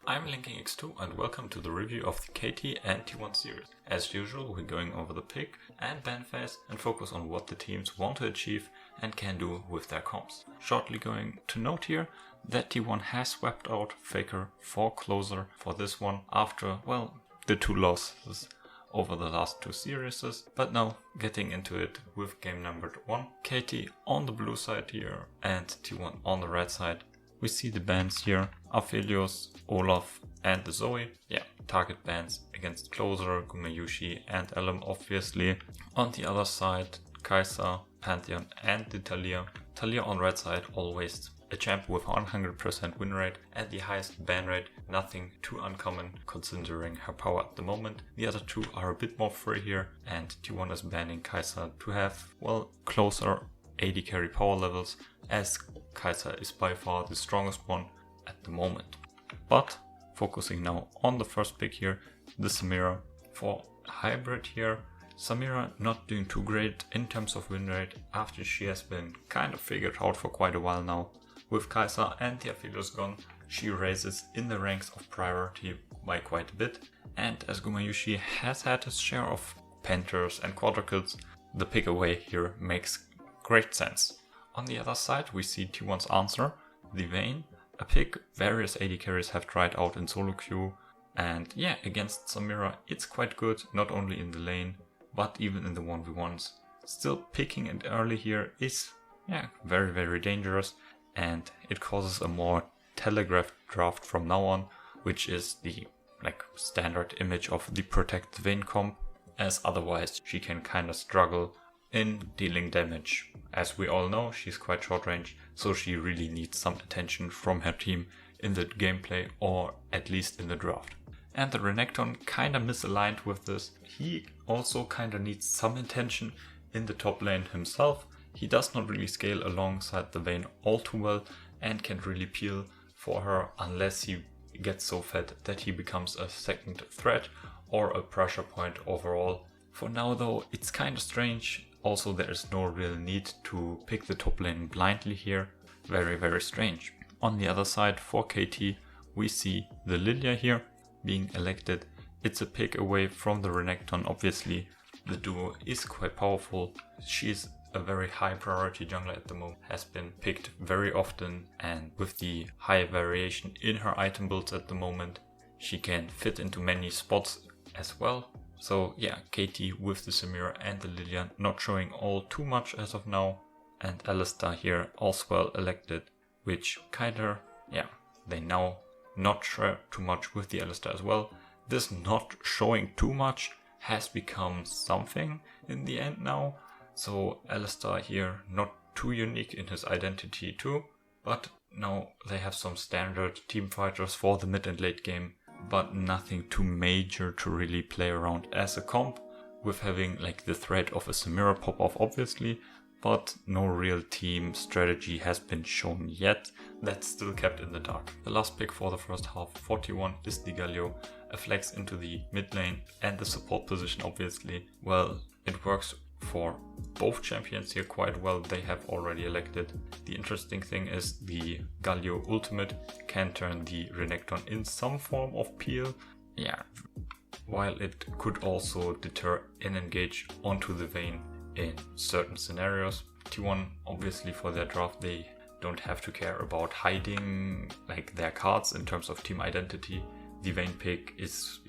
I'm Linking X2 and welcome to the review of the KT and T1 series. As usual, we're going over the pick and ban phase and focus on what the teams want to achieve and can do with their comps. Shortly going to note here that T1 has swept out Faker for Closer for this one after, well, the two losses over the last two series. But now getting into it with game number 1. KT on the blue side here and T1 on the red side. We see the bans here, Aphelios, Olaf and the Zoe. Yeah, target bans against Closer, Gumayusi and Elm obviously. On the other side, KeSpa, Pantheon and the Talia. Talia on red side, always a champ with 100% win rate and the highest ban rate. Nothing too uncommon considering her power at the moment. The other two are a bit more free here and T1 is banning KeSpa to have, well, closer AD carry power levels, as KeSpa is by far the strongest one at the moment. But focusing now on the first pick here, the Samira. For hybrid here, Samira not doing too great in terms of win rate after she has been kind of figured out for quite a while now. With KeSpa and the Aphelios gone, she raises in the ranks of priority by quite a bit, and as Gumayusi has had his share of Panthers and quadruples, the pick away here makes great sense. On the other side we see T1's answer, the Vayne, a pick various AD carries have tried out in solo queue, and yeah, against Samira it's quite good, not only in the lane but even in the 1v1s. Still picking it early here is very dangerous, and it causes a more telegraphed draft from now on, which is the standard image of the protect Vayne comp, as otherwise she can kind of struggle in dealing damage. As we all know, she's quite short range, so she really needs some attention from her team in the gameplay or at least in the draft. And the Renekton kinda misaligned with this. He also kinda needs some attention in the top lane himself. He does not really scale alongside the Vayne all too well and can't really peel for her unless he gets so fed that he becomes a second threat or a pressure point overall. For now though, it's kinda strange. Also, there is no real need to pick the top lane blindly here. Very strange. On the other side, for KT, we see the Lilia here being elected. It's a pick away from the Renekton, obviously. The duo is quite powerful. She's a very high priority jungler at the moment, has been picked very often, and with the high variation in her item builds at the moment, she can fit into many spots as well. So yeah, KT with the Samira and the Lilia not showing all too much as of now, and Alistar here also well elected, which kinda, they now not share too much with the Alistar as well. This not showing too much has become something in the end now, so Alistar here not too unique in his identity too, but now they have some standard team fighters for the mid and late game, but nothing too major to really play around as a comp, with having the threat of a Samira pop off obviously, but no real team strategy has been shown yet. That's still kept in the dark. The last pick for the first half, 41, is the Galio, a flex into the mid lane and the support position obviously. Well, it works for both champions here quite well, they have already elected. The interesting thing is the Galio ultimate can turn the Renekton in some form of peel. Yeah, while it could also deter and engage onto the Vayne in certain scenarios. T1 obviously for their draft they don't have to care about hiding their cards in terms of team identity. The Vayne pick is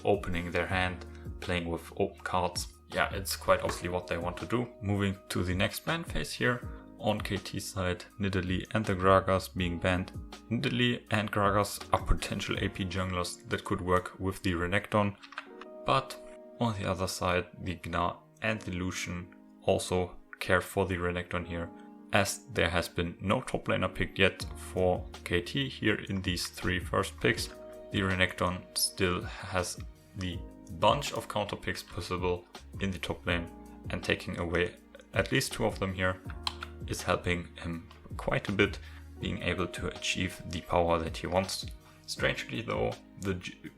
opening their hand, playing with open cards. Yeah, it's quite obviously what they want to do. Moving to the next ban phase here, on KT side, Nidalee and the Gragas being banned. Nidalee and Gragas are potential AP junglers that could work with the Renekton, but on the other side, the Gnar and the Lucian also care for the Renekton here, as there has been no top laner picked yet for KT here in these three first picks. The Renekton still has the bunch of counter picks possible in the top lane, and taking away at least two of them here is helping him quite a bit, being able to achieve the power that he wants. Strangely though, the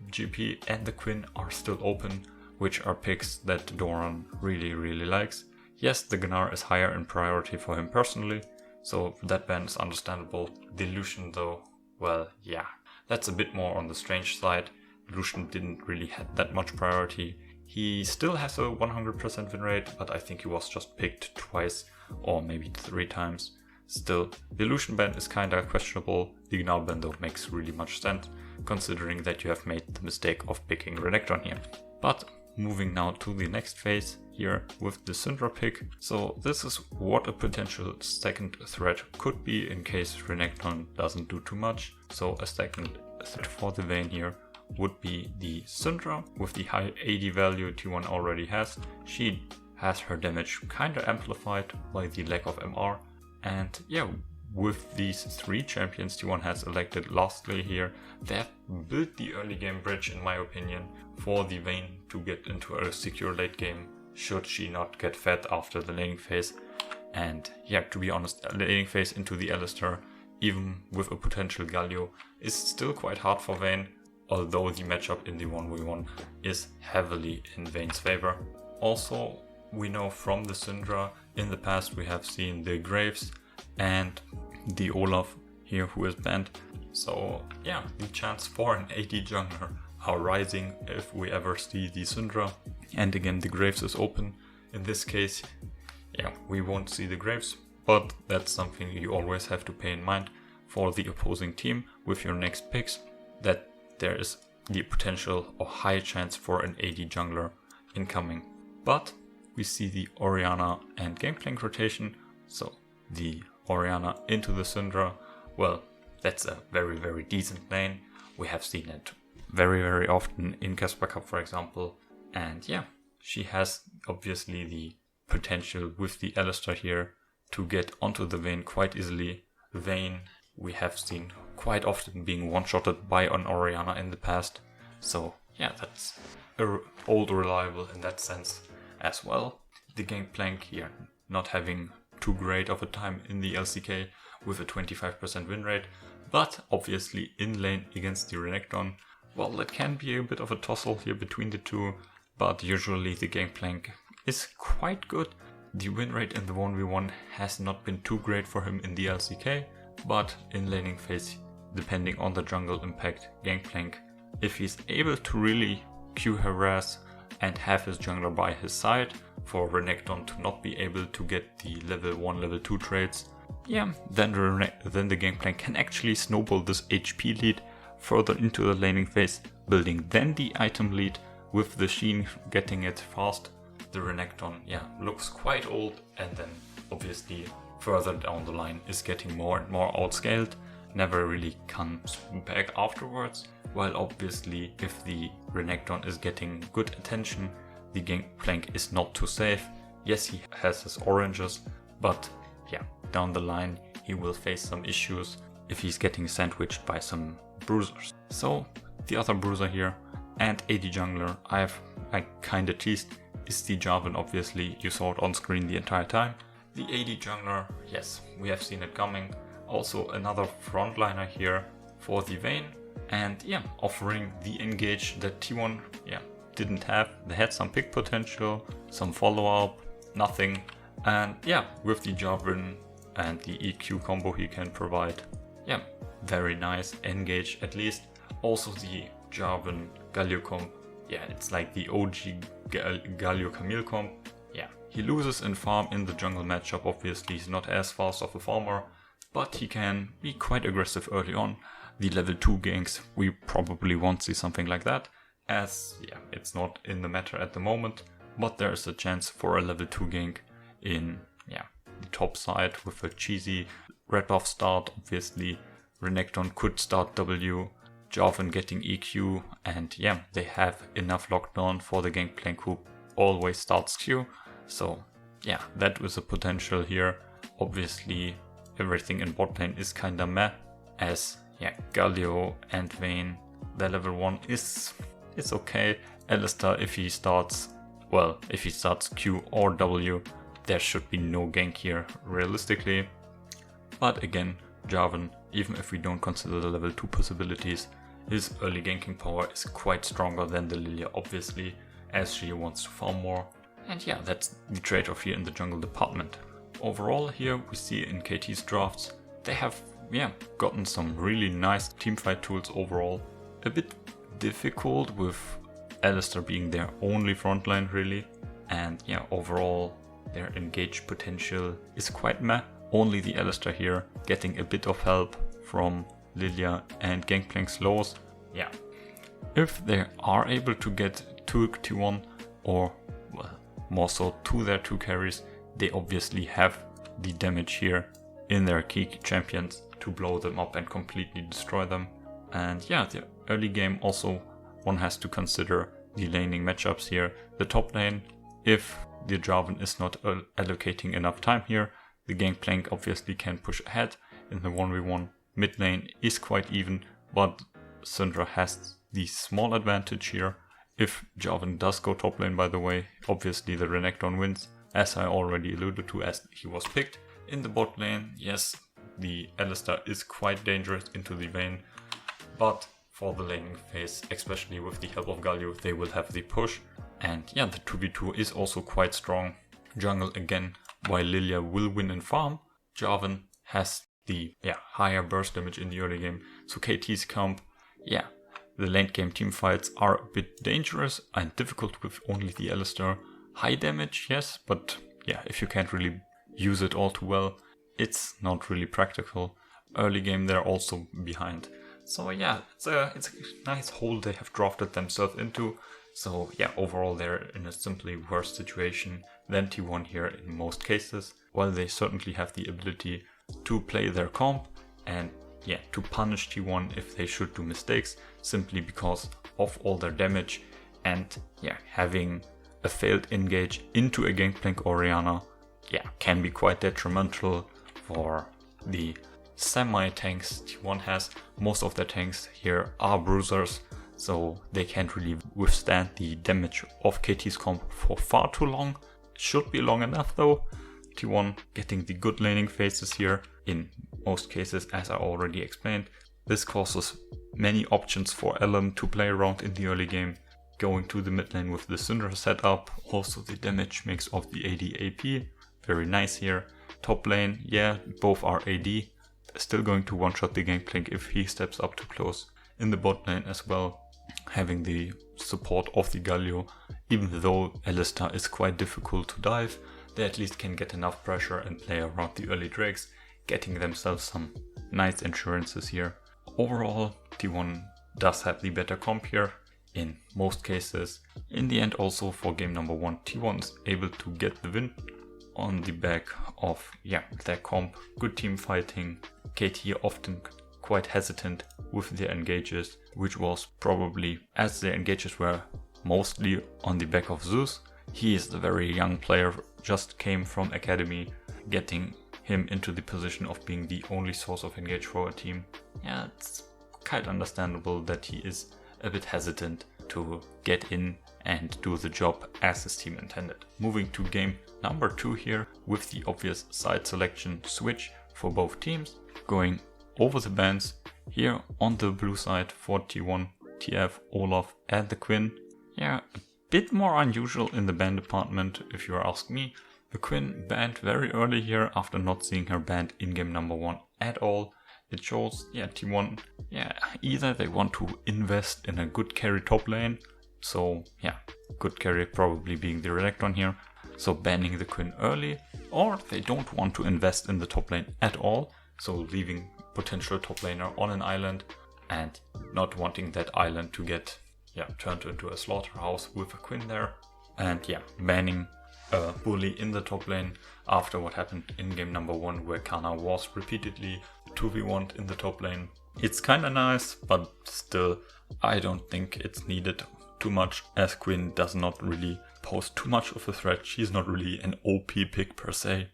GP and the Quinn are still open, which are picks that Doran really likes. Yes, the Gnar is higher in priority for him personally, so that ban is understandable. The Lucian though, well yeah, That's a bit more on the strange side. Lucian didn't really have that much priority. He still has a 100% win rate, but I think he was just picked twice or maybe 3 times. Still, the Lucian ban is kinda questionable. The Gnarl ban though makes really much sense, considering that you have made the mistake of picking Renekton here. But moving now to the next phase here with the Syndra pick. So this is what a potential second threat could be in case Renekton doesn't do too much. So a second threat for the Vayne here would be the Syndra with the high AD value T1 already has. She has her damage kinda amplified by the lack of MR. And yeah, with these 3 champions T1 has elected lastly here, they have built the early game bridge in my opinion for the Vayne to get into a secure late game should she not get fed after the laning phase. And yeah, to be honest, laning phase into the Alistar, even with a potential Galio, is still quite hard for Vayne, although the matchup in the 1v1 is heavily in Vayne's favor. Also, we know from the Syndra, in the past we have seen the Graves and the Olaf here who is banned. So yeah, the chance for an AD jungler are rising if we ever see the Syndra. And again, the Graves is open. In this case, yeah, we won't see the Graves, but that's something you always have to pay in mind for the opposing team with your next picks, that there is the potential or high chance for an AD jungler incoming. But we see the Orianna and Gangplank rotation, so the Orianna into the Syndra, well, that's a very decent lane. We have seen it very often in KeSpa Cup, for example. And yeah, she has obviously the potential with the Alistar here to get onto the Vayne quite easily. Vayne we have seen quite often being one-shotted by an Orianna in the past. So yeah, that's old reliable in that sense as well. The Gangplank here not having too great of a time in the LCK with a 25% win rate, but obviously in lane against the Renekton, well, it can be a bit of a tussle here between the two, but usually the Gangplank is quite good. The win rate in the 1v1 has not been too great for him in the LCK, but in laning phase, depending on the jungle impact, Gangplank, if he's able to really Q harass and have his jungler by his side for Renekton to not be able to get the level 1, level 2 trades, yeah, then the Gangplank can actually snowball this HP lead further into the laning phase, building then the item lead with the Sheen getting it fast. The Renekton, yeah, looks quite old, and then obviously further down the line is getting more and more outscaled, never really comes back afterwards, while obviously if the Renekton is getting good attention, the Gangplank is not too safe. Yes, he has his oranges, but yeah, down the line he will face some issues if he's getting sandwiched by some bruisers. So the other bruiser here and AD jungler I kinda teased is the Jarvan. Obviously you saw it on screen the entire time. The AD jungler, yes, we have seen it coming. Also another frontliner here for the Vayne, and yeah, offering the engage that T1 didn't have. They had some pick potential, some follow-up, nothing. And yeah, with the Jarvan and the EQ combo he can provide, yeah, very nice engage at least. Also the Jarvan Galio comp, yeah, it's like the OG Galio Camille comp. Yeah, he loses in farm in the jungle matchup. Obviously he's not as fast of a farmer, but he can be quite aggressive early on. The level 2 ganks, we probably won't see something like that, as yeah, it's not in the meta at the moment, but there's a chance for a level 2 gank in the top side with a cheesy red buff start. Obviously Renekton could start W, Jarvan getting EQ, and yeah, they have enough lockdown for the Gangplank who always starts Q. So yeah, that was a potential here. Obviously everything in bot lane is kinda meh, as yeah, Galio and Vayne, their level 1 is okay. Alistar, if he starts Q or W, there should be no gank here realistically. But again, Jarvan, even if we don't consider the level 2 possibilities, his early ganking power is quite stronger than the Lilia, obviously, as she wants to farm more. And yeah, that's the trade-off here in the jungle department. Overall here we see in KT's drafts, they have yeah, gotten some really nice teamfight tools overall. A bit difficult with Alistar being their only frontline really, and yeah, overall their engage potential is quite meh. Only the Alistar here getting a bit of help from Lilia and Gangplank's lows. Yeah, if they are able to get to T1 or well, more so to their 2 carries, they obviously have the damage here in their key champions to blow them up and completely destroy them. And yeah, the early game also one has to consider the laning matchups here. The top lane, if the Jarvan is not allocating enough time here, the Gangplank obviously can push ahead in the 1v1. Mid lane is quite even, but Syndra has the small advantage here. If Jarvan does go top lane, by the way, obviously the Renekton wins, as I already alluded to, as he was picked. In the bot lane, yes, the Alistar is quite dangerous into the Vayne, but for the laning phase, especially with the help of Galio, they will have the push. And yeah, the 2v2 is also quite strong. Jungle again, while Lilia will win in farm, Jarvan has the higher burst damage in the early game. So KT's comp, yeah, the late game team fights are a bit dangerous and difficult with only the Alistar. High damage, yes, but yeah, if you can't really use it all too well, it's not really practical. Early game they're also behind. So yeah, it's a nice hole they have drafted themselves into. So yeah, overall they're in a simply worse situation than T1 here in most cases. While they certainly have the ability to play their comp and yeah, to punish T1 if they should do mistakes, simply because of all their damage, and yeah, having a failed engage into a Gangplank Orianna, yeah, can be quite detrimental for the semi-tanks T1 has. Most of their tanks here are bruisers, so they can't really withstand the damage of KT's comp for far too long. Should be long enough though. T1 getting the good laning phases here in most cases, as I already explained. This causes many options for LM to play around in the early game. Going to the mid lane with the Syndra setup, also the damage mix of the AD AP, very nice here. Top lane, yeah, both are AD, still going to one-shot the Gangplank if he steps up too close. In the bot lane as well, having the support of the Galio, even though Alistar is quite difficult to dive, they at least can get enough pressure and play around the early drakes, getting themselves some nice insurances here. Overall, T1 does have the better comp here in most cases. In the end also for game number 1, T1 is able to get the win on the back of their comp, good team fighting. KT often quite hesitant with their engages, which was probably as their engages were mostly on the back of Zeus. He is the very young player, just came from academy, getting him into the position of being the only source of engage for a team. Yeah, it's quite understandable that he is a bit hesitant to get in and do the job as his team intended. Moving to game number 2 here with the obvious side selection switch for both teams. Going over the bans here on the blue side for T1, TF, Olaf and the Quinn. Yeah, a bit more unusual in the ban department if you ask me. The Quinn banned very early here after not seeing her banned in game number 1 at all. It shows, T1, either they want to invest in a good carry top lane, so good carry probably being the Renekton here, so banning the Quinn early, or they don't want to invest in the top lane at all, so leaving potential top laner on an island and not wanting that island to get turned into a slaughterhouse with a Quinn there, and banning a bully in the top lane after what happened in game number 1 where Kana was repeatedly 2v1'd in the top lane. It's kinda nice, but still I don't think it's needed too much, as Quinn does not really pose too much of a threat. She's not really an OP pick per se,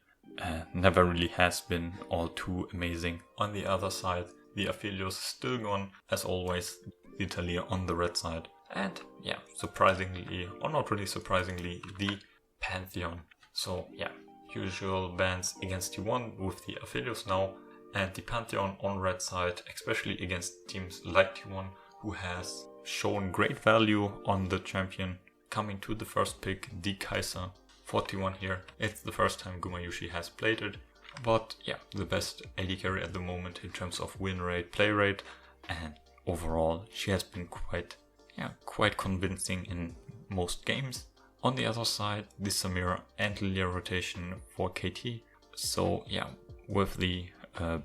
never really has been all too amazing. On the other side, the Aphelios still gone, as always, the Talia on the red side, and surprisingly, or not really surprisingly, the Pantheon. So usual bans against T1 with the Aphelios now, and the Pantheon on red side, especially against teams like T1, who has shown great value on the champion. Coming to the first pick, the Kai'Sa for T1 here. It's the first time Gumayusi has played it. But yeah, the best AD carry at the moment in terms of win rate, play rate, and overall she has been quite convincing in most games. On the other side, the Samira and Lilia rotation for KT. So yeah, with the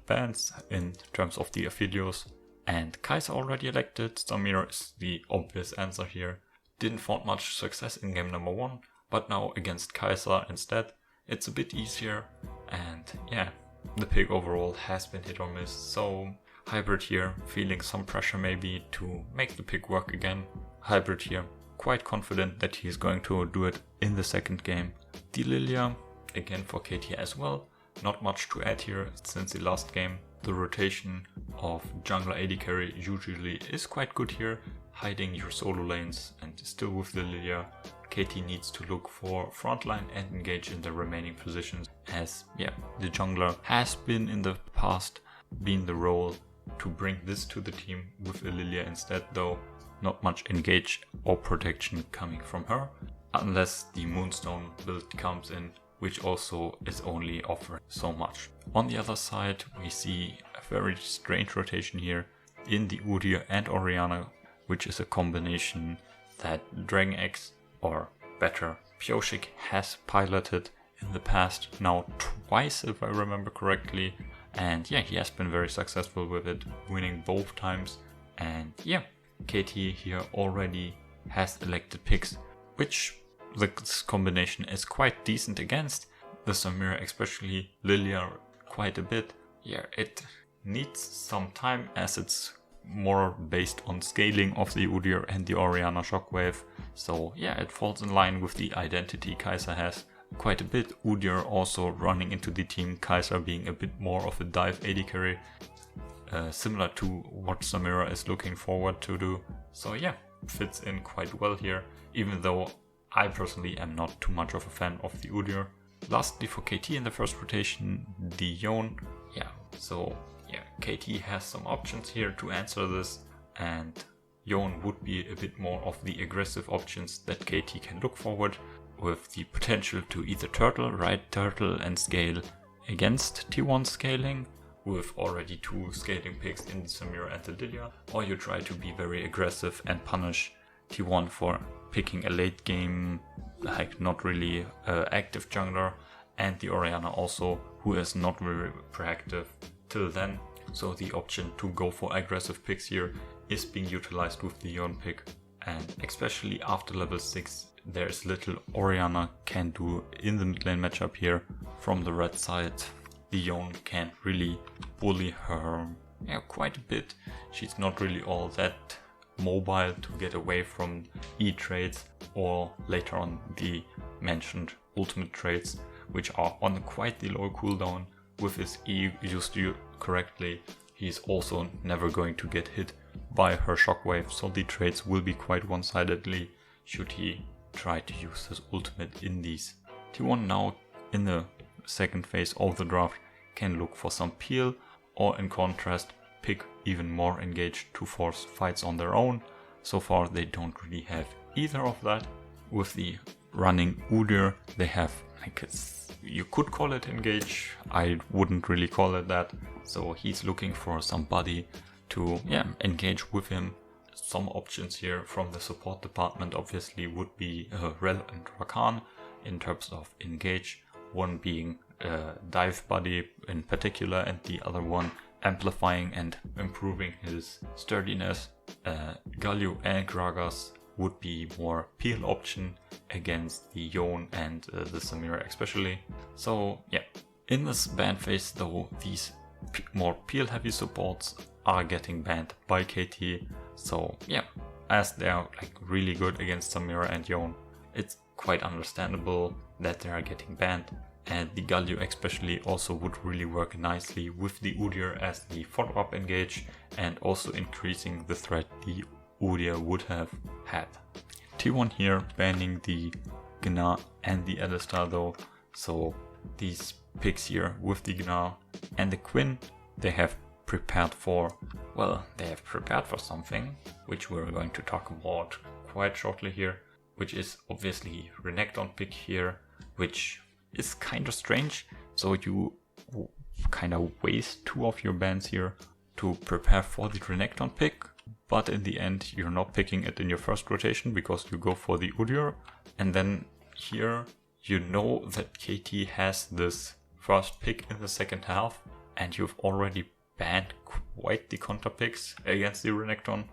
bans in terms of the affiliates and KeSpa already elected, Samira is the obvious answer here. Didn't find much success in game number 1, but now against KeSpa instead, it's a bit easier. And yeah, the pick overall has been hit or miss, so Hybrid here feeling some pressure maybe to make the pick work again. Hybrid here quite confident that he's going to do it in the second game. The Lilia again for KT as well, not much to add here since the last game. The rotation of jungler AD carry usually is quite good here, hiding your solo lanes, and still with the Lilia, KT needs to look for frontline and engage in the remaining positions, as yeah, the jungler has been in the past been the role to bring this to the team. With a Lilia instead though, not much engage or protection coming from her, unless the Moonstone build comes in, which also is only offering so much. On the other side, we see a very strange rotation here in the Udyr and Orianna, which is a combination that Dragon X, or better, Pioshik has piloted in the past, now twice if I remember correctly. And yeah, he has been very successful with it, winning both times. And yeah, KT here already has elected picks, which this combination is quite decent against. The Samira, especially Lilia, quite a bit. Yeah, it needs some time as it's more based on scaling of the Udyr and the Orianna Shockwave. So yeah, it falls in line with the identity KeSpa has quite a bit. Udyr also running into the team, KeSpa being a bit more of a dive AD carry, similar to what Samira is looking forward to do. So yeah, fits in quite well here, even though I personally am not too much of a fan of the Udyr. Lastly for KT in the first rotation, the Yone. Yeah, so yeah, KT has some options here to answer this, and Yone would be a bit more of the aggressive options that KT can look forward, with the potential to either turtle, right turtle and scale against T1 scaling, with already 2 scaling picks in the Samira and the Lilia, or you try to be very aggressive and punish T1 for picking a late game, like not really active jungler, and the Orianna also, who is not very proactive till then. So the option to go for aggressive picks here is being utilized with the Yone pick, and especially after level 6 there is little Orianna can do in the mid lane matchup here. From the red side, the Yone can really bully her quite a bit. She's not really all that mobile to get away from E trades or later on the mentioned ultimate trades, which are on quite the low cooldown. With his E used correctly, he's also never going to get hit by her shockwave, so the trades will be quite one-sidedly should he try to use his ultimate in these. T1 now in the second phase of the draft can look for some peel, or in contrast pick even more engaged to force fights on their own. So far they don't really have either of that. With the running Udyr, they have, you could call it engage, I wouldn't really call it that. So he's looking for somebody to engage with him. Some options here from the support department obviously would be Rel and Rakan in terms of engage, one being dive buddy in particular and the other one amplifying and improving his sturdiness. Galio and Gragas would be more peel option against the Yone and the Samira especially. So yeah, in this ban phase though, these more peel heavy supports are getting banned by KT. So yeah, as they are really good against Samira and Yone, it's quite understandable that they are getting banned. And the Galio especially also would really work nicely with the Udyr as the follow-up engage, and also increasing the threat the Udyr would have had. T1 here banning the Gna and the Alistar though, so these picks here with the Gna and the Quinn, they have prepared for something, which we're going to talk about quite shortly here, which is obviously Renekton pick here, which is kind of strange. So you kind of waste 2 of your bans here to prepare for the Renekton pick, but in the end you're not picking it in your first rotation because you go for the Udyr, and then here you know that KT has this first pick in the second half and you've already banned quite the counter picks against the Renekton.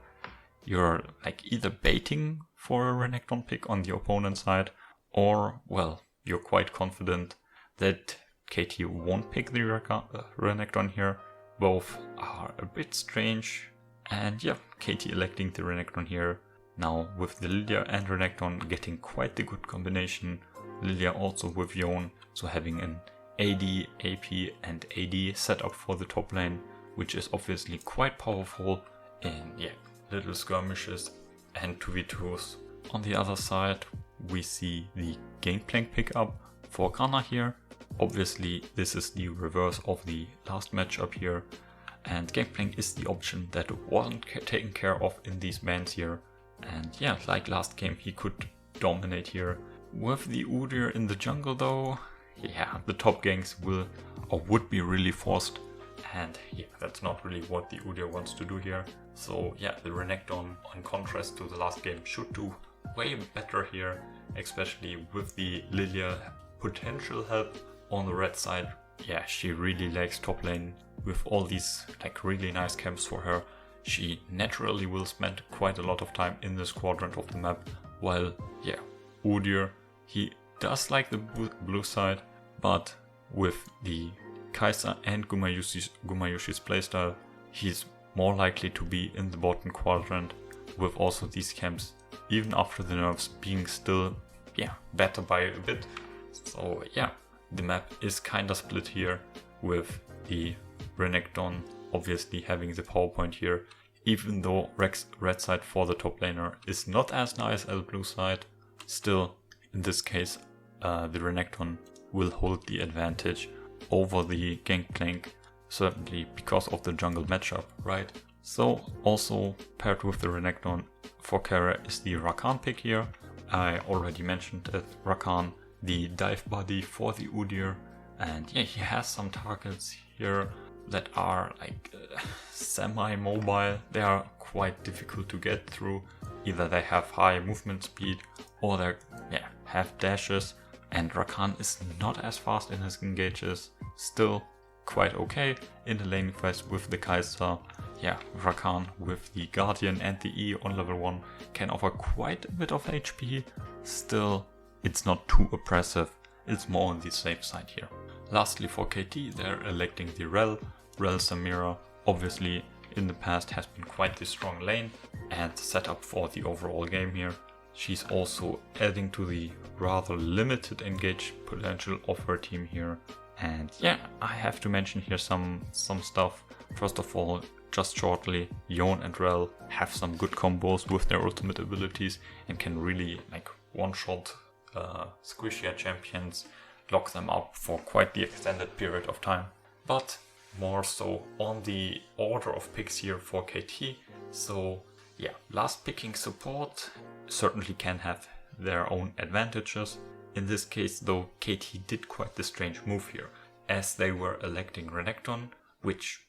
You're like either baiting for a Renekton pick on the opponent side, or well, you're quite confident that KT won't pick the Renekton here. Both are a bit strange, and yeah, KT electing the Renekton here. Now with the Lilia and Renekton getting quite the good combination. Lilia also with Yone, so having an AD, AP and AD setup for the top lane, which is obviously quite powerful in little skirmishes and 2v2s. On the other side we see the Gangplank pickup for Kana here. Obviously this is the reverse of the last matchup here, and Gangplank is the option that wasn't taken care of in these bans here, and yeah, like last game he could dominate here. With the Udyr in the jungle though, yeah, the top ganks would be really forced, and yeah, that's not really what the Udyr wants to do here. So yeah, the Renekton, on contrast to the last game, should do way better here, especially with the Lilia potential help on the red side. Yeah, she really likes top lane with all these like really nice camps for her. She naturally will spend quite a lot of time in this quadrant of the map, while yeah, Udyr, he does like the blue side, but with the KeSpa and Gumayusi's playstyle, he's more likely to be in the bottom quadrant with also these camps, even after the nerfs being still better by a bit. So yeah, the map is kinda split here, with the Renekton obviously having the power point here, even though red side for the top laner is not as nice as blue side. Still, in this case, the Renekton will hold the advantage over the Gangplank, certainly because of the jungle matchup, right? So also paired with the Renekton for Kara is the Rakan pick here. I already mentioned that Rakan, the dive buddy for the Udyr, and yeah, he has some targets here that are like semi-mobile. They are quite difficult to get through. Either they have high movement speed or they have dashes, and Rakan is not as fast in his engages, still quite okay in the laning phase with the KeSpa. Yeah, Rakan with the Guardian and the E on level 1 can offer quite a bit of HP. Still, it's not too oppressive, it's more on the safe side here. Lastly for KT, they're electing the Rel Samira. Obviously in the past has been quite the strong lane and set up for the overall game here. She's also adding to the rather limited engage potential of her team here. And yeah, I have to mention here some stuff. First of all, just shortly, Yone and Rel have some good combos with their ultimate abilities and can really like one-shot squishier champions, lock them up for quite the extended period of time. But more so on the order of picks here for KT. So yeah, last picking support certainly can have their own advantages. In this case though, KT did quite the strange move here, as they were electing Renekton, which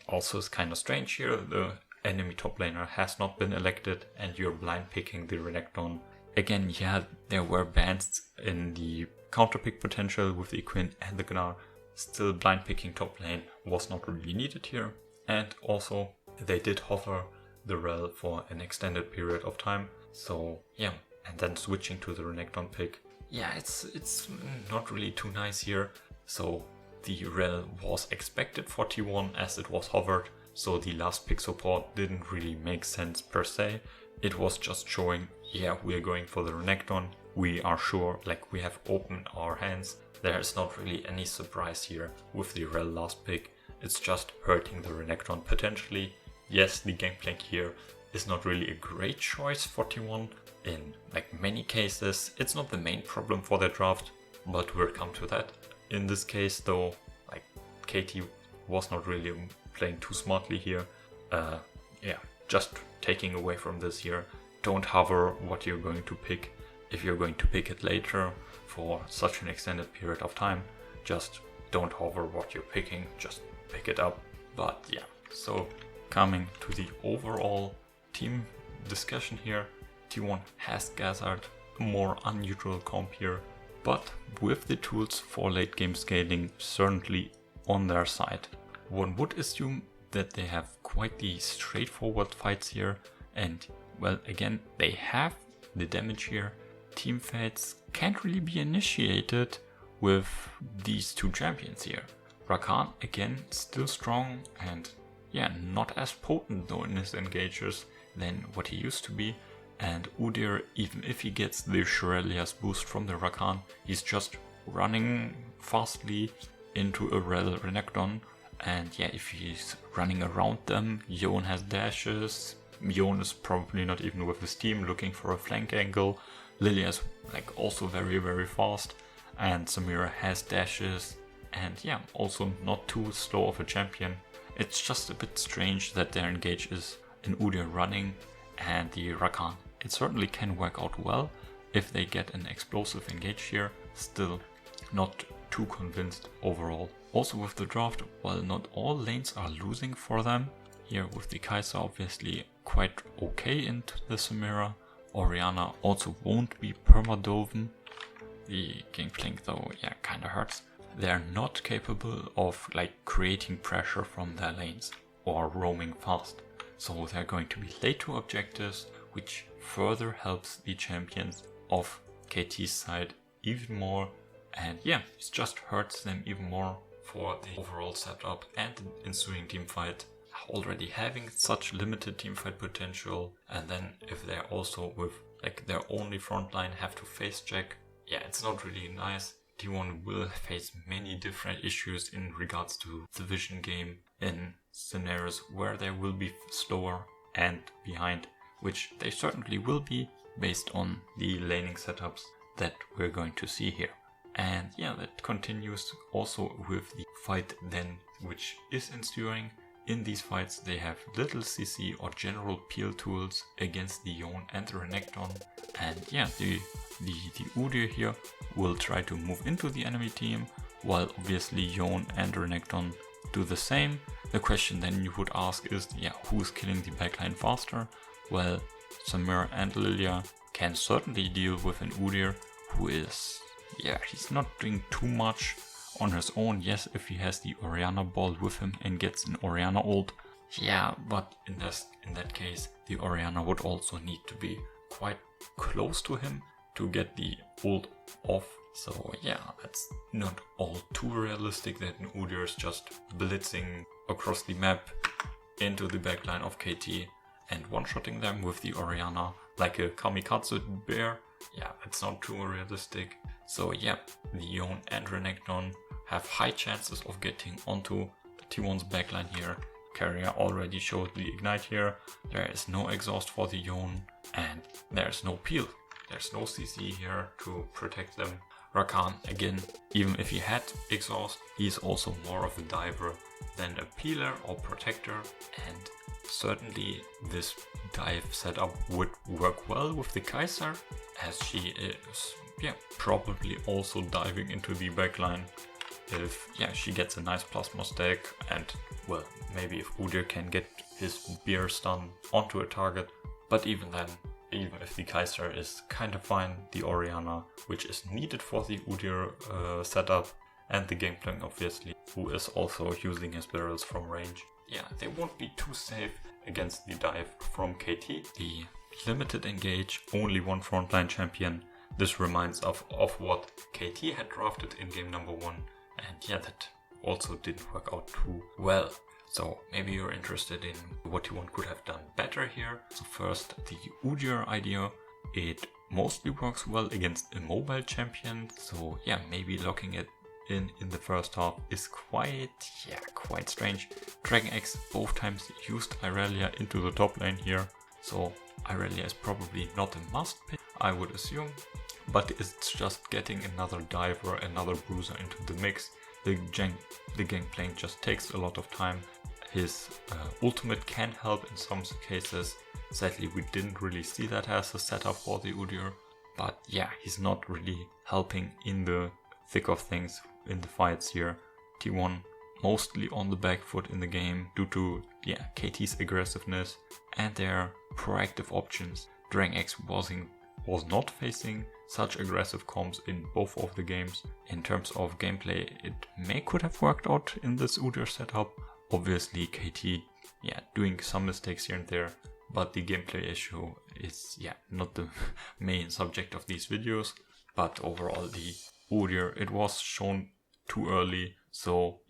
also is kind of strange here. The enemy top laner has not been elected and you're blind picking the Renekton. Again, yeah, there were bans in the counter pick potential with the Quinn and the Gnar. Still, blind picking top lane was not really needed here. And also, they did hover the Rel for an extended period of time. So yeah, and then switching to the Renekton pick. Yeah, it's not really too nice here. So the Rel was expected for T1 as it was hovered. So the last pick support didn't really make sense per se. It was just showing, yeah, we are going for the Renekton. We are sure, like we have opened our hands. There is not really any surprise here with the Rel last pick. It's just hurting the Renekton potentially. Yes, the Gangplank here is not really a great choice for T1. In like many cases, it's not the main problem for their draft, but we'll come to that. In this case though, like KT was not really playing too smartly here. Just taking away from this here, don't hover what you're going to pick. If you're going to pick it later for such an extended period of time, just don't hover what you're picking, just pick it up. But yeah, so coming to the overall team discussion here, T1 has gathered a more unusual comp here, but with the tools for late game scaling certainly on their side. One would assume that they have quite the straightforward fights here, and well, again, they have the damage here. Team fights can't really be initiated with these two champions here. Rakan again still strong and yeah, not as potent though in his engages than what he used to be. And Udyr, even if he gets the Shurelia's boost from the Rakan, he's just running fastly into a Renekton. And yeah, if he's running around them, Yone has dashes. Yone is probably not even with his team looking for a flank angle. Lilia's like also very, very fast. And Samira has dashes. And yeah, also not too slow of a champion. It's just a bit strange that their engage is an Udyr running and the Rakan. It certainly can work out well if they get an explosive engage here. Still not too convinced overall. Also with the draft, while not all lanes are losing for them, here with the KeSa obviously quite okay into the Samira. Orianna also won't be permadoven. The Gangplank though, yeah, kinda hurts. They're not capable of like creating pressure from their lanes or roaming fast. So they're going to be late to objectives, which further helps the champions of KT's side even more. And yeah, it just hurts them even more for the overall setup and the ensuing teamfight. Already having such limited teamfight potential, and then if they're also with like their only frontline have to face check, yeah, it's not really nice. T1 will face many different issues in regards to the vision game in scenarios where they will be slower and behind, which they certainly will be based on the laning setups that we're going to see here. And yeah, that continues also with the fight then, which is ensuing. In these fights they have little CC or general peel tools against the Yone and the Renekton. And yeah, the Udyr here will try to move into the enemy team, while obviously Yone and Renekton do the same. The question then you would ask is, yeah, who's killing the backline faster? Well, Samir and Lilia can certainly deal with an Udyr who is, yeah, he's not doing too much on his own. Yes, if he has the Orianna ball with him and gets an Orianna ult, yeah, but in that case, the Orianna would also need to be quite close to him to get the ult off. So yeah, that's not all too realistic that an Udyr is just blitzing across the map into the backline of KT and one-shotting them with the Orianna like a kamikaze bear. Yeah, it's not too realistic. So yeah, the Yone and Renekton have high chances of getting onto T1's backline here. Carrier already showed the ignite here. There is no exhaust for the Yone and there's no peel. There's no CC here to protect them. Rakan, again, even if he had exhaust, he's also more of a diver than a peeler or protector, and certainly this dive setup would work well with the KeSa, as she is, yeah, probably also diving into the backline if, yeah, she gets a nice plasma stack, and well, maybe if Udyr can get his beer stun onto a target. But even then, even if the KeSa is kind of fine, the Orianna, which is needed for the Udyr setup, and the Gangplank obviously, who is also using his barrels from range, yeah, they won't be too safe against the dive from KT. The limited engage, only one frontline champion. This reminds of what KT had drafted in game number 1, and yeah, that also didn't work out too well. So maybe you're interested in what T1 could have done better here. So first, the Udyr idea, it mostly works well against a mobile champion. So yeah, maybe locking it in the first half is quite strange. Dragon X both times used Irelia into the top lane here. So Irelia is probably not a must pick, I would assume. But it's just getting another diver, another bruiser into the mix. The Gangplank just takes a lot of time. His ultimate can help in some cases. Sadly, we didn't really see that as a setup for the Udyr. But yeah, he's not really helping in the thick of things in the fights here. T1 mostly on the back foot in the game due to KT's aggressiveness and their proactive options. DragonX was not facing such aggressive comps in both of the games. In terms of gameplay, it could have worked out in this Udyr setup. Obviously KT doing some mistakes here and there, but the gameplay issue is not the main subject of these videos. But overall the Udyr, it was shown too early, so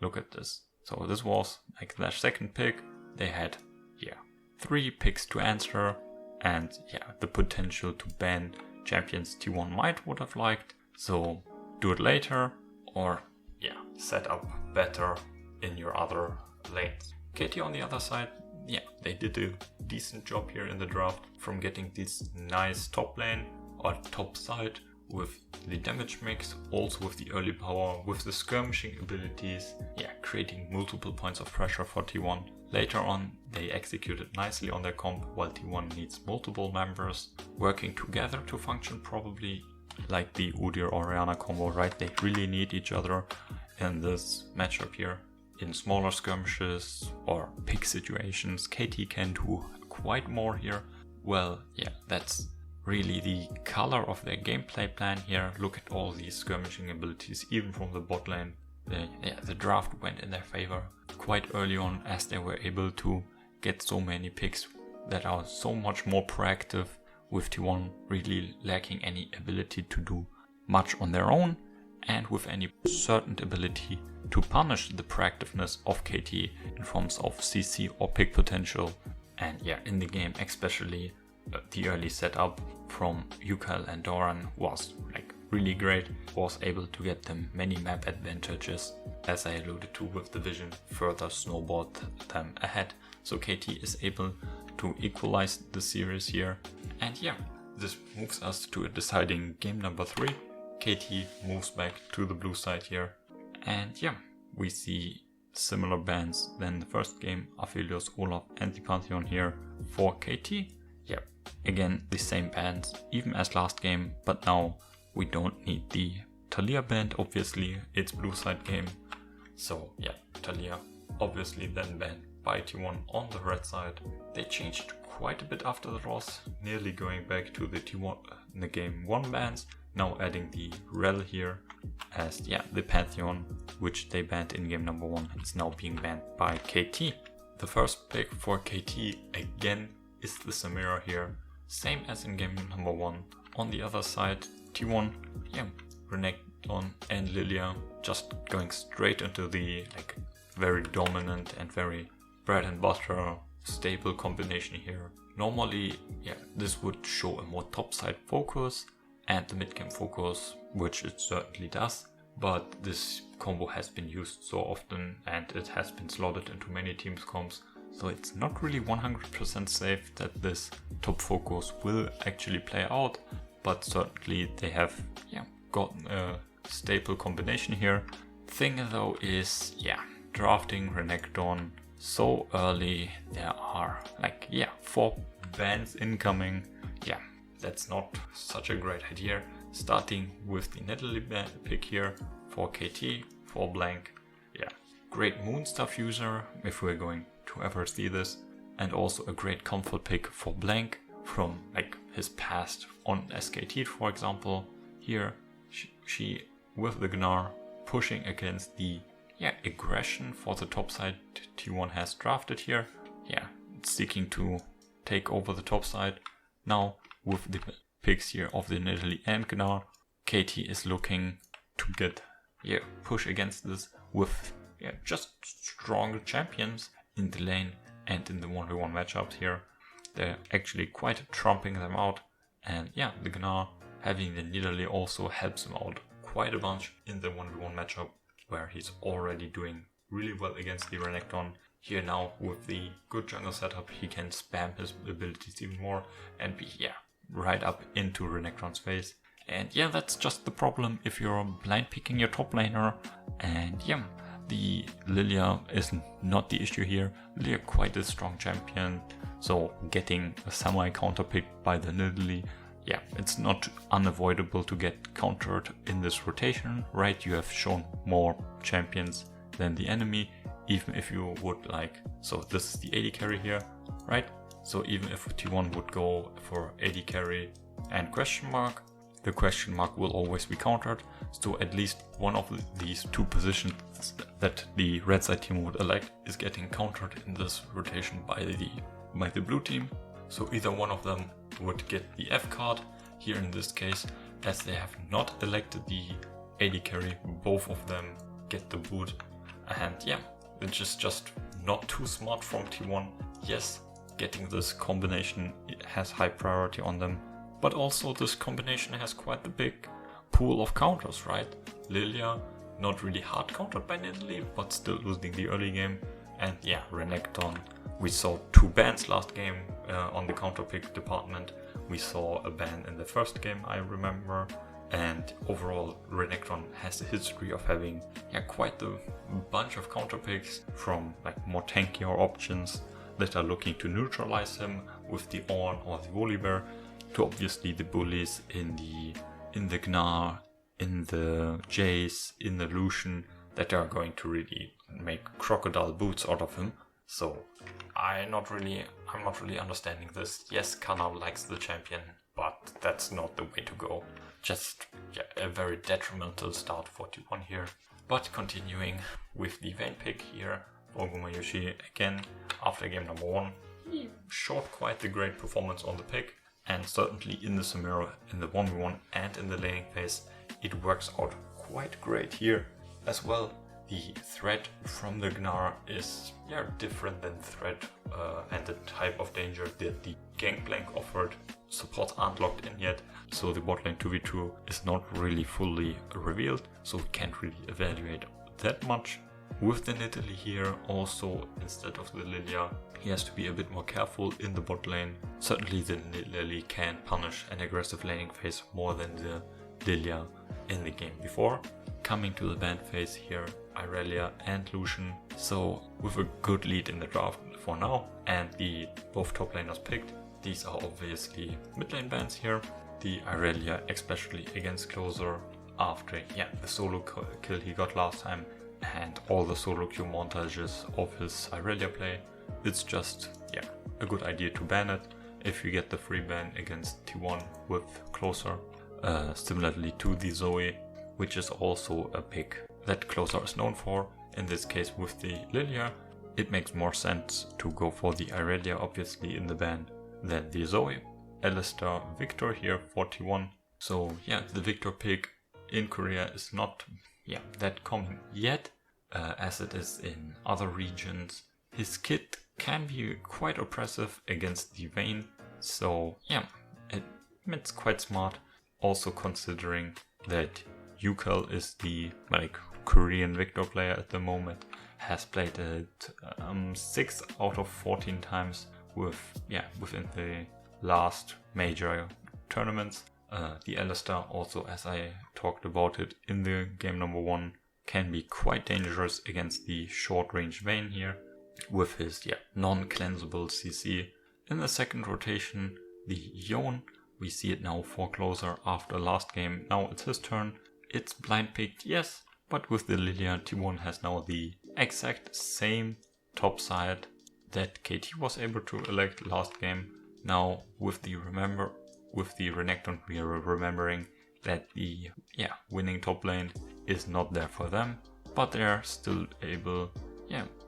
look at this. So this was like their second pick. They had 3 picks to answer, and the potential to ban champions T1 would have liked. So do it later, or set up better in your other lanes. KT on the other side, they did a decent job here in the draft, from getting this nice top lane or top side with the damage mix, also with the early power, with the skirmishing abilities, creating multiple points of pressure for T1. Later on, they executed nicely on their comp, while T1 needs multiple members working together to function, probably like the Udyr Orianna combo, right? They really need each other in this matchup here. In smaller skirmishes or pick situations, KT can do quite more here. Well, that's really the color of their gameplay plan here. Look at all these skirmishing abilities, even from the bot lane. The draft went in their favor quite early on, as they were able to get so many picks that are so much more proactive, with T1 really lacking any ability to do much on their own, and with any certain ability to punish the proactiveness of KT in forms of CC or pick potential. And in the game especially, the early setup from Yukal and Doran was really great, was able to get them many map advantages, as I alluded to with the vision, further snowballed them ahead. So KT is able to equalize the series here, and this moves us to a deciding game number 3. KT moves back to the blue side here, and we see similar bans than the first game, Aphelios, Olaf and the Pantheon here for KT. Again the same bans even as last game, but now we don't need the Taliyah banned, obviously it's blue side game. So Taliyah obviously then banned by T1 on the red side. They changed quite a bit after the loss, nearly going back to the T1 in the game 1 bans, now adding the Rel here, as the Pantheon, which they banned in game number 1, is now being banned by KT. The first pick for KT again is the Samira here, same as in game number 1. On the other side, T1, Renekton and Lilia just going straight into the very dominant and very bread and butter stable combination here. Normally, this would show a more topside focus and the mid game focus, which it certainly does, but this combo has been used so often and it has been slotted into many teams' comps, so it's not really 100% safe that this top focus will actually play out, but certainly they have gotten a stable combination here. Thing though is, drafting Renekton so early, there are 4 bans incoming. That's not such a great idea. Starting with the Nidalee pick here for KT, for blank. Great Moonstuff user, if we're going to ever see this, and also a great comfort pick for blank from his past on SKT, for example. Here she with the Gnar pushing against the aggression for the top side T1 has drafted here. Seeking to take over the top side. Now with the picks here of the Nidalee and Gnar, KT is looking to get push against this with just stronger champions in the lane and in the 1v1 matchups here. They're actually quite trumping them out, and the Gnar having the Nidalee also helps him out quite a bunch in the 1v1 matchup, where he's already doing really well against the Renekton. Here now with the good jungle setup, he can spam his abilities even more and be right up into Renekton's face. And that's just the problem if you're blind picking your top laner. And the Lilia is not the issue here. Lilia quite a strong champion, so getting a semi counter pick by the Nidalee yeah, it's not unavoidable to get countered in this rotation, right? You have shown more champions than the enemy, even if you would like, so this is the AD carry here, right? So even if T1 would go for AD carry and question mark, the question mark will always be countered. So at least one of these two positions that the red side team would elect is getting countered in this rotation by the blue team. So either one of them would get the F card. Here in this case, as they have not elected the AD carry, both of them get the boot. And yeah, which is just not too smart from T1. Yes, getting this combination has high priority on them, but also this combination has quite the big pool of counters, right? Lilia, not really hard countered by Nidalee, but still losing the early game. And yeah, Renekton, we saw 2 bans last game on the counter pick department. We saw a ban in the first game, I remember. And overall, Renekton has a history of having quite a bunch of counter picks from like more tankier options that are looking to neutralize him with the Ornn or the Volibear, to obviously the bullies in the Gnar, in the Jace, in the Lucian, that are going to really make crocodile boots out of him. So I'm not really understanding this. Yes, Kana likes the champion, but that's not the way to go. Just a very detrimental start for T1 here. But continuing with the Vayne pick here for Gumayusi, again, after game number 1, he showed quite a great performance on the pick, and certainly in the Samira, in the 1v1 and in the laning phase, it works out quite great here as well. The threat from the Gnar is different than the threat and the type of danger that the Gangplank offered. Supports aren't locked in yet, so the bot lane 2v2 is not really fully revealed, so we can't really evaluate that much. With the Nidalee here, also instead of the Lilia, he has to be a bit more careful in the bot lane. Certainly the Nidalee can punish an aggressive laning phase more than the Lilia in the game before. Coming to the ban phase here, Irelia and Lucian, so with a good lead in the draft for now, and the both top laners picked. These are obviously mid lane bans here. The Irelia, especially against Closer, after the solo kill he got last time, and all the solo queue montages of his Irelia play, it's just a good idea to ban it if you get the free ban against T1 with Closer. Similarly to the Zoe, which is also a pick that Closer is known for. In this case with the Lilia, it makes more sense to go for the Irelia obviously in the ban than the Zoe. Alistar Victor here for T1. So the Victor pick in Korea is not that common yet, as it is in other regions. His kit can be quite oppressive against the Vayne, so it's quite smart. Also considering that Yukel is the Korean Victor player at the moment, has played it 6 out of 14 times within the last major tournaments. The Alistar also, as I talked about it in the game number 1, can be quite dangerous against the short range Vayne here with his non-cleansable CC. In the second rotation, the Yone, we see it now for Closer after last game. Now it's his turn. It's blind picked, yes, but with the Lilia, T1 has now the exact same top side that KT was able to elect last game. Now with the Renekton, we are remembering that the winning top lane is not there for them, but they are still able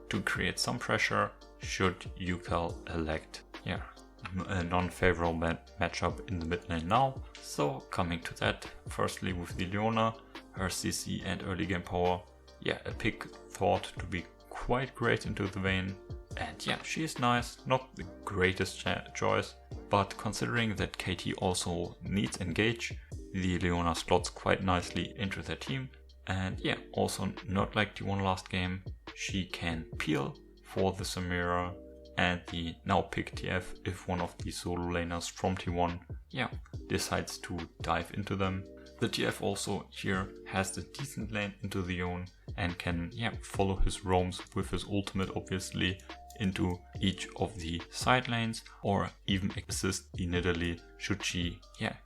to create some pressure should Yukel elect a non-favorable matchup in the mid lane now. So coming to that, firstly with the Leona, her CC and early game power, a pick thought to be quite great into the Vayne. And she is nice, not the greatest choice, but considering that KT also needs engage, the Leona slots quite nicely into their team. And also not like T1 last game, she can peel for the Samira and the now pick TF if one of the solo laners from T1 decides to dive into them. The TF also here has the decent lane into the Yone and can follow his roams with his ultimate obviously into each of the side lanes or even assist the Nidalee should she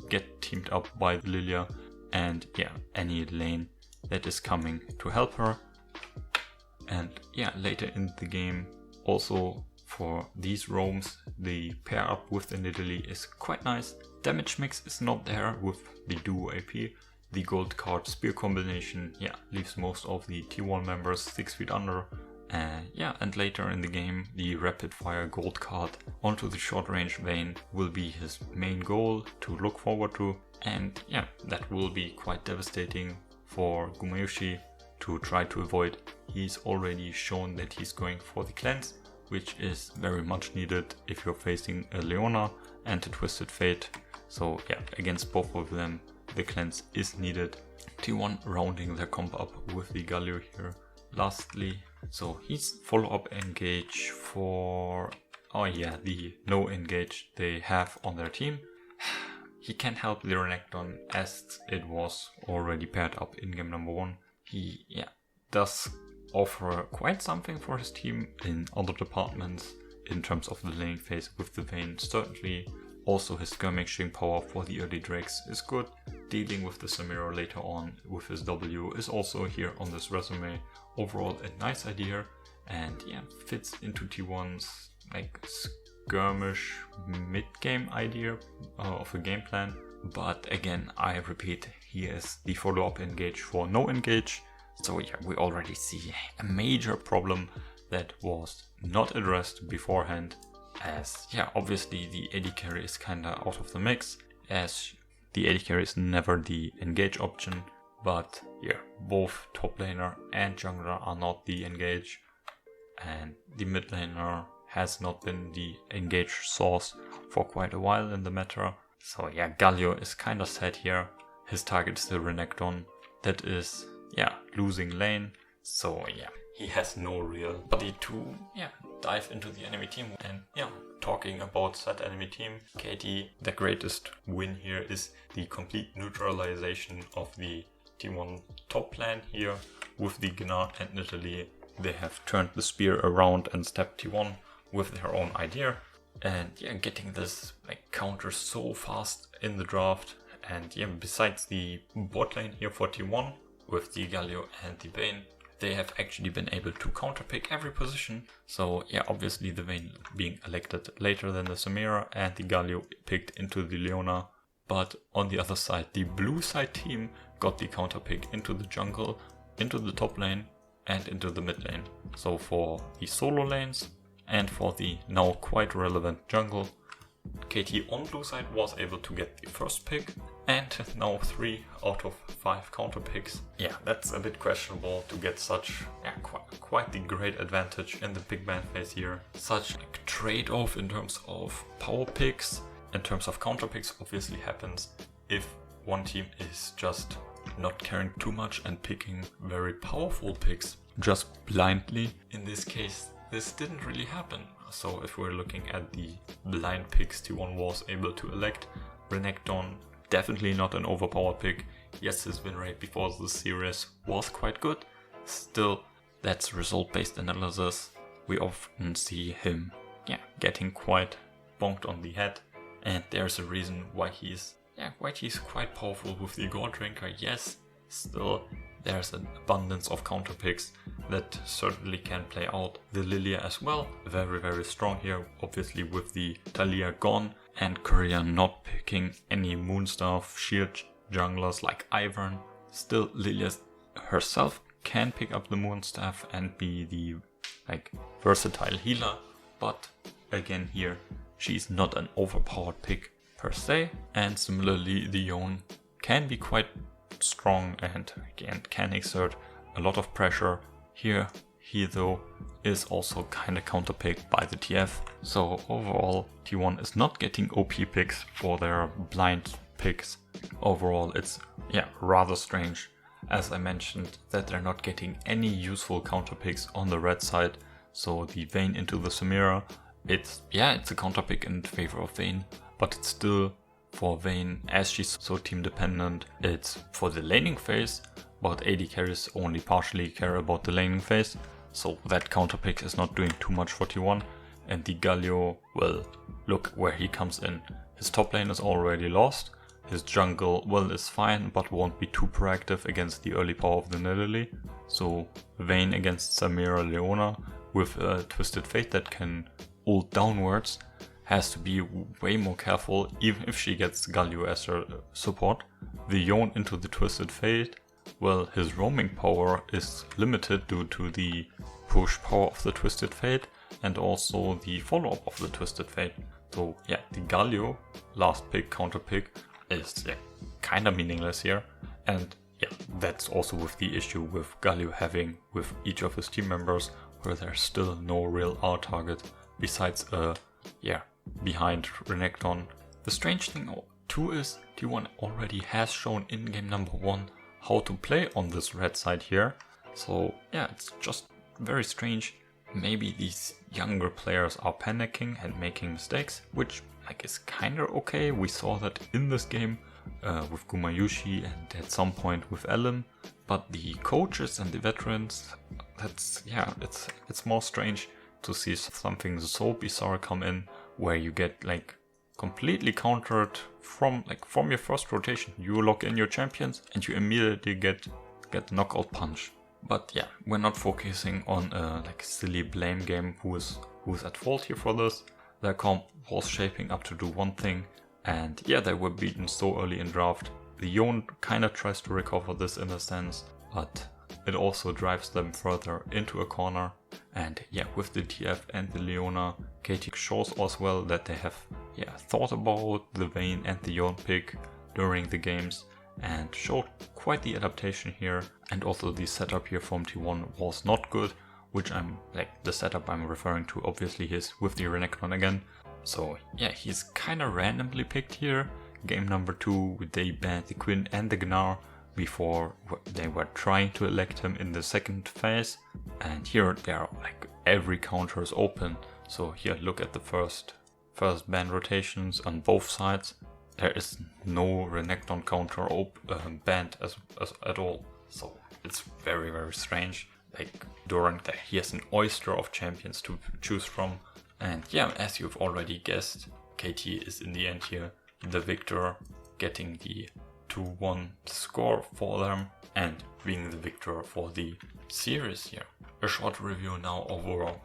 get teamed up by Lilia and any lane that is coming to help her. And later in the game also for these roams the pair up with the Nidalee is quite nice. Damage mix is not there with the duo AP. The gold card spear combination leaves most of the T1 members 6 feet under. And later in the game the rapid fire gold card onto the short range Vayne will be his main goal to look forward to, and that will be quite devastating for Gumayusi to try to avoid. He's already shown that he's going for the cleanse, which is very much needed if you're facing a Leona and a Twisted Fate. So against both of them the cleanse is needed. T1 rounding their comp up with the Galio here. Lastly, so he's follow-up engage for the no engage they have on their team. He can help the Renekton as it was already paired up in game number 1. He does offer quite something for his team in other departments in terms of the laning phase with the Vayne certainly. Also his skirmishing power for the early Drakes is good. Dealing with the Samira later on with his W is also here on this resume. Overall a nice idea and fits into T1's skirmish mid-game idea of a game plan. But again, I repeat, he is the follow-up engage for no engage. So we already see a major problem that was not addressed beforehand, as obviously the AD carry is kinda out of the mix, as the AD carry is never the engage option, but both top laner and jungler are not the engage, and the mid laner has not been the engage source for quite a while in the meta. So Galio is kinda sad here. His target is the Renekton that is losing lane, so he has no real body to dive into the enemy team. And talking about that enemy team, KT, the greatest win here is the complete neutralization of the T1 top lane here with the Gnar and Nidalee. They have turned the spear around and stepped T1 with their own idea, and getting this counter so fast in the draft. And besides the bot lane here for T1 with the Galio and the Vayne, they have actually been able to counterpick every position. So obviously the Vayne being elected later than the Samira and the Galio picked into the Leona. But on the other side, the blue side team got the counterpick into the jungle, into the top lane and into the mid lane. So for the solo lanes and for the now quite relevant jungle, KT on blue side was able to get the first pick and now 3 out of 5 counter picks. That's a bit questionable to get such quite the great advantage in the big ban phase here. Such trade-off in terms of power picks, in terms of counter picks obviously happens if one team is just not caring too much and picking very powerful picks just blindly. In this case this didn't really happen. So if we're looking at the blind picks T1 was able to elect, Renekton, definitely not an overpowered pick. Yes, his win rate before the series was quite good. Still, that's result-based analysis. We often see him getting quite bonked on the head. And there's a reason why he's quite powerful with the Gore Drinker. Yes, still there's an abundance of counter picks that certainly can play out. The Lilia as well, very very strong here, obviously with the Talia gone and Korea not picking any Moonstaff shield junglers like Ivern. Still Lilia herself can pick up the Moonstaff and be the versatile healer, but again here she's not an overpowered pick per se. And similarly the Yone can be quite strong and again can exert a lot of pressure here. He though is also kinda counterpicked by the TF. So overall T1 is not getting OP picks for their blind picks. Overall it's rather strange, as I mentioned, that they're not getting any useful counter picks on the red side. So the Vayne into the Samira, it's a counter pick in favor of Vayne, but it's still for Vayne, as she's so team dependent, it's for the laning phase, but AD carries only partially care about the laning phase. so that counter pick is not doing too much for T1. And the Galio, well, look where he comes in. His top lane is already lost. His jungle, well, is fine, but won't be too proactive against the early power of the Nidalee. So Vayne against Samira Leona with a Twisted Fate that can ult downwards has to be way more careful, even if she gets Galio as her support. The Yone into the Twisted Fate, well, his roaming power is limited due to the push power of the Twisted Fate and also the follow-up of the Twisted Fate. So yeah, the Galio last pick, counter pick, is kinda meaningless here. And yeah, that's also with the issue with Galio having with each of his team members, where there's still no real R target besides behind Renekton. The strange thing too is T1 already has shown in game number 1 how to play on this red side here. So yeah, it's just very strange. Maybe these younger players are panicking and making mistakes, which is kinda okay. We saw that in this game with Gumayusi and at some point with Ellen. But the coaches and the veterans, it's more strange to see something so bizarre come in, where you get completely countered from your first rotation. You lock in your champions and you immediately get knockout punch. But yeah, we're not focusing on a silly blame game who is at fault here for this. Their comp was shaping up to do one thing, and yeah, they were beaten so early in draft. The Yone kinda tries to recover this in a sense, but it also drives them further into a corner. And yeah, with the TF and the Leona, KT shows as well that they have thought about the Vayne and the Yone pick during the games and showed quite the adaptation here. And also the setup here from T1 was not good, which the setup I'm referring to obviously is with the Renekton again. So yeah, he's kinda randomly picked here. Game number 2, they banned the Quinn and the Gnar before they were trying to elect him in the second phase. And here every counter is open. So here, look at the first ban rotations on both sides. There is no Renekton counter banned as at all. So it's very, very strange. During that, he has an oyster of champions to choose from. And yeah, as you've already guessed, KT is in the end here the victor, getting the 2-1 score for them and being the victor for the series here. A short review now overall,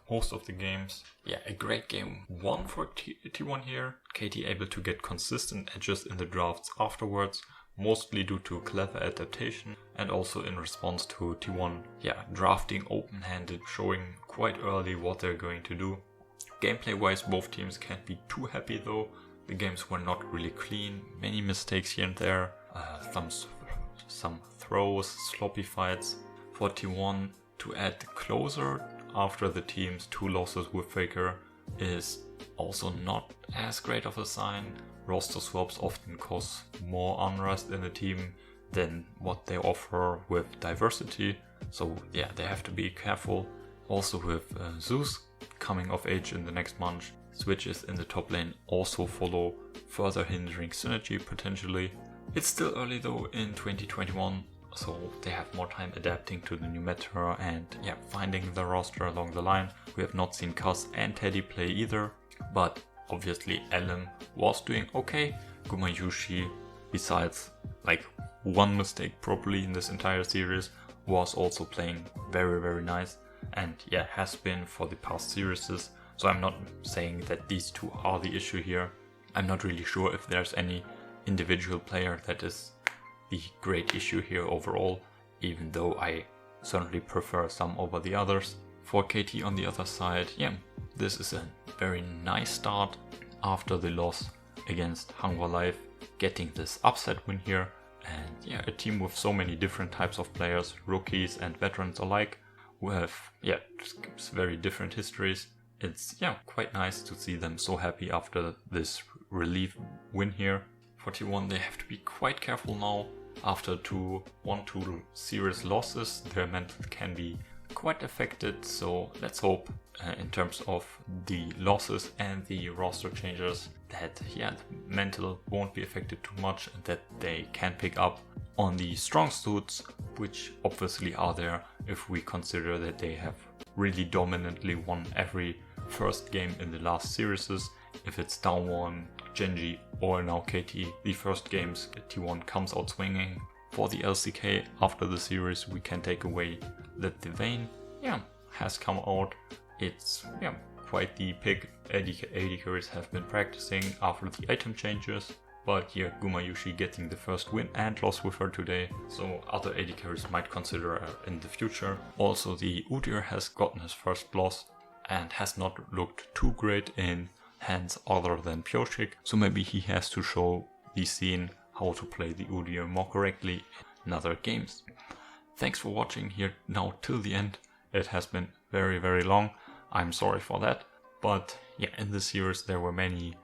most of the games. Yeah, a great game 1 for T1 here. KT able to get consistent edges in the drafts afterwards, mostly due to clever adaptation and also in response to T1 drafting open-handed, showing quite early what they're going to do. Gameplay wise, both teams can't be too happy though. The games were not really clean, many mistakes here and there, some throws, sloppy fights. For T1 to add closer after the team's 2 losses with Faker is also not as great of a sign. Roster swaps often cause more unrest in the team than what they offer with diversity. So yeah, they have to be careful. Also with Zeus coming of age in the next month, switches in the top lane also follow, further hindering synergy potentially. It's still early though in 2021, so they have more time adapting to the new meta and finding the roster along the line. We have not seen Kaz and Teddy play either, but obviously Ellen was doing okay. Gumayusi, besides one mistake probably in this entire series, was also playing very, very nice and has been for the past series. So I'm not saying that these two are the issue here. I'm not really sure if there's any individual player that is the great issue here overall, even though I certainly prefer some over the others. For KT on the other side, this is a very nice start after the loss against Hangwa Life, getting this upset win here. And a team with so many different types of players, rookies and veterans alike, who have just very different histories. It's quite nice to see them so happy after this relief win here. For T1 they have to be quite careful now. After 2 serious losses, their mental can be quite affected, so let's hope in terms of the losses and the roster changes that the mental won't be affected too much and that they can pick up on the strong suits, which obviously are there if we consider that they have really dominantly won every first game in the last series. If it's down 1, GenG or now KT, the first games T1 comes out swinging. For the LCK after the series, we can take away that the Vayne has come out. It's quite the pick. AD carries have been practicing after the item changes. But yeah, Gumayusi getting the first win and loss with her today, so other AD carries might consider her in the future. Also, the Udyr has gotten his first loss and has not looked too great in hands other than Pyosik, so maybe he has to show the scene how to play the Udyr more correctly in other games. Thanks for watching here now till the end. It has been very, very long. I'm sorry for that. But yeah, in the series there were many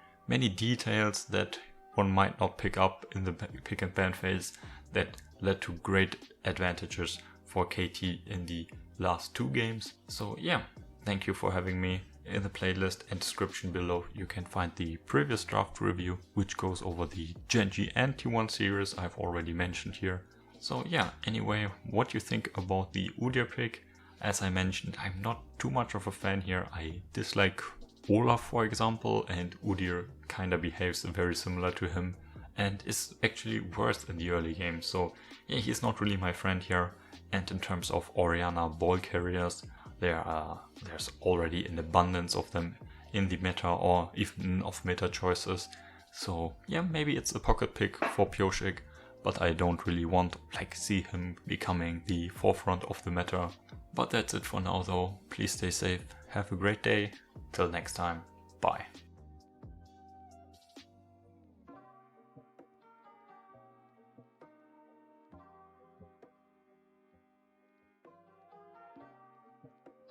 details that one might not pick up in the pick and ban phase that led to great advantages for KT in the last 2 games. So yeah, thank you for having me. In the playlist and description below you can find the previous draft review, which goes over the GenGand T1 series I've already mentioned here. So yeah, anyway, what you think about the Udyr pick? As I mentioned, I'm not too much of a fan here. I dislike Olaf, for example, and Udyr kinda behaves very similar to him and is actually worse in the early game. So yeah, he's not really my friend here. And in terms of Orianna ball carriers, there's already an abundance of them in the meta or even of meta choices. So yeah, maybe it's a pocket pick for Pyosik, but I don't really want see him becoming the forefront of the meta. But that's it for now though. Please stay safe, have a great day. Till next time, bye.